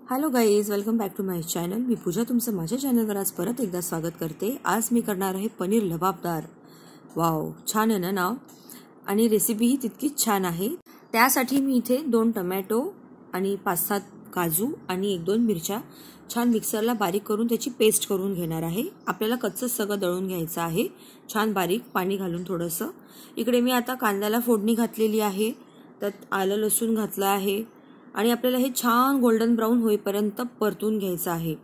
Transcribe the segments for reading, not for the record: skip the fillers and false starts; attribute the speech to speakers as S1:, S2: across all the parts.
S1: Hello guys, welcome back to my channel. मी पूजा तुमचं माझ्या चॅनलवर आज परत एकदा स्वागत करते. आज मी करणार आहे पनीर लबाबदार. वाव, छान आहे ना नाव. आणि रेसिपीही तितकीच छान आहे. त्यासाठी मी इथे 2 टोमॅटो आणि 5-7 काजू आणि 1-2 मिरच्या छान मिक्सरला बारीक करून त्याची पेस्ट करून घेणार आहे. आपल्याला कच्चंच सगळं दळून घ्यायचं आहे, छान बारीक पाणी घालून थोडंसं. इकडे मी आता कांद्याला फोडणी घातलेली आहे, त्यात आलं लसूण घातलं आहे आणि आपल्याला हे छान गोल्डन ब्राऊन होईपर्यंत परतून घ्यायचं आहे.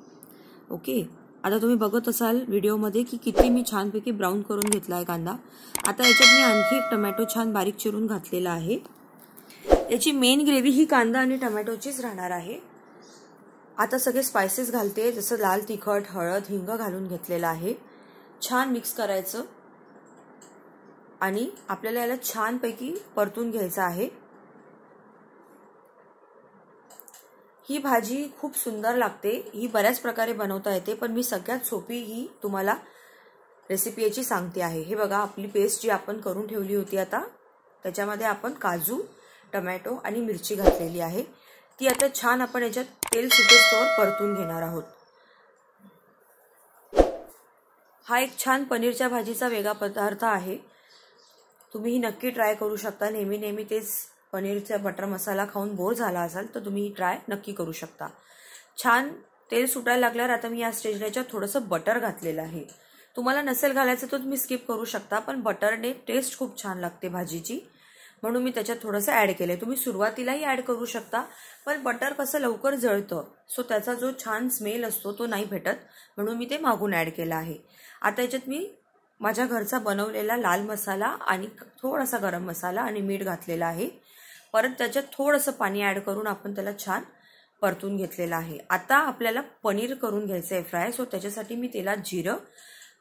S1: ओके, आता तुम्ही बघत असाल व्हिडिओमध्ये की किती मी छानपैकी ब्राऊन करून घेतला आहे कांदा. आता याच्यात मी आणखी एक टोमॅटो छान बारीक चिरून घातलेला आहे. याची मेन ग्रेव्ही ही कांदा आणि टोमॅटोचीच राहणार आहे. आता सगळे स्पायसेस घालते, जसं लाल तिखट, हळद, हिंग घालून घेतलेलं आहे. छान मिक्स करायचं आणि आपल्याला याला छानपैकी परतून घ्यायचं आहे. ही भाजी खूप सुंदर लागते. ही बऱ्याच प्रकारे बनवता येते, पण मी सगळ्यात सोपी ही तुम्हाला रेसिपी याची सांगते आहे. हे बघा, आपली पेस्ट जी आपण करून ठेवली होती, आता त्याच्यामध्ये आपण काजू, टोमॅटो आणि मिरची घातलेली आहे. ती आता छान आपण याच्यात तेल सुटेस्तोवर परतून घेणार आहोत. हा एक छान पनीरच्या भाजीचा वेगळा पदार्थ आहे. तुम्ही ही नक्की ट्राय करू शकता. नेहमी तेच पनीरचा बटर मसाला खाऊन बोर झाला असाल तर तुम्ही ट्राय नक्की करू शकता. छान तेल सुटायला लागल्यावर आता मी या स्टेजला याच्यात थोडंसं बटर घातलेलं आहे. तुम्हाला नसेल घालायचं तर तुम्ही स्किप करू शकता, पण बटरने टेस्ट खूप छान लागते भाजीची, म्हणून मी त्याच्यात थोडंसं ॲड केलं. तुम्ही सुरुवातीलाही ॲड करू शकता, पण बटर कसं लवकर जळतं, सो त्याचा जो छान स्मेल असतो तो नाही भेटत, म्हणून मी ते मागून ॲड केलं आहे. आता याच्यात मी माझ्या घरचा बनवलेला लाल मसाला आणि थोडासा गरम मसाला आणि मीठ घातलेला आहे. परत त्याच्यात थोडंसं पाणी ॲड करून आपण त्याला छान परतून घेतलेलं आहे. आता आपल्याला पनीर करून घ्यायचं आहे फ्राय, सो त्याच्यासाठी मी तेलात जिरं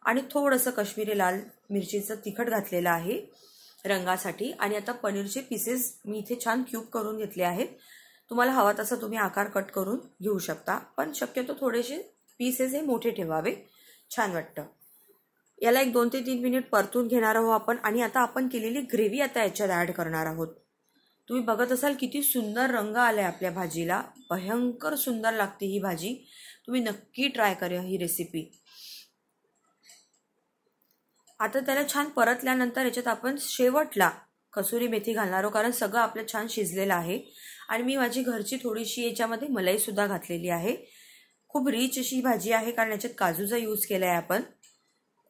S1: आणि थोडंसं काश्मीरी लाल मिरचीचं तिखट घातलेलं आहे रंगासाठी. आणि आता पनीरचे पीसेस मी इथे छान क्यूब करून घेतले आहेत. तुम्हाला हवा तसा तुम्ही आकार कट करून घेऊ शकता, पण शक्यतो थोडेसे पीसेस हे मोठे ठेवावे, छान वाटतं. याला एक 2 ते 3 मिनिट परतून घेणार आहोत आपण. आणि आता आपण केलेली ग्रेव्ही आता याच्यात ॲड करणार आहोत. तुम्ही बघत असाल किती सुंदर रंग आलाय आपल्या भाजीला. भयंकर सुंदर लागते ही भाजी. तुम्ही नक्की ट्राय करा ही रेसिपी. आता त्याला छान परतल्यानंतर याच्यात आपण शेवटला कसुरी मेथी घालणार आहोत, कारण सगळं आपलं छान शिजलेलं आहे. आणि मी माझी घरची थोडीशी याच्यामध्ये मलाई सुद्धा घातलेली आहे. खूप रिच अशी भाजी आहे, कारण याच्यात काजूचा यूज केला आहे आपण.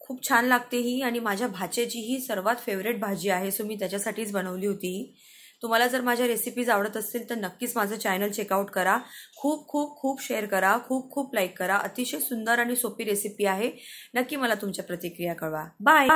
S1: खूप छान लागते ही, आणि माझ्या भाच्याची ही सर्वात फेवरेट भाजी आहे, सो मी त्याच्यासाठीच बनवली होती. तुम्हाला जर माझ्या रेसिपीज आवडत असतील तर नक्कीच माझं चॅनल चेकआउट करा. खूप शेअर करा, खूप लाईक करा. अतिशय सुंदर आणि सोपी रेसिपी आहे. नक्की मला तुमच्या प्रतिक्रिया कळवा. बाय.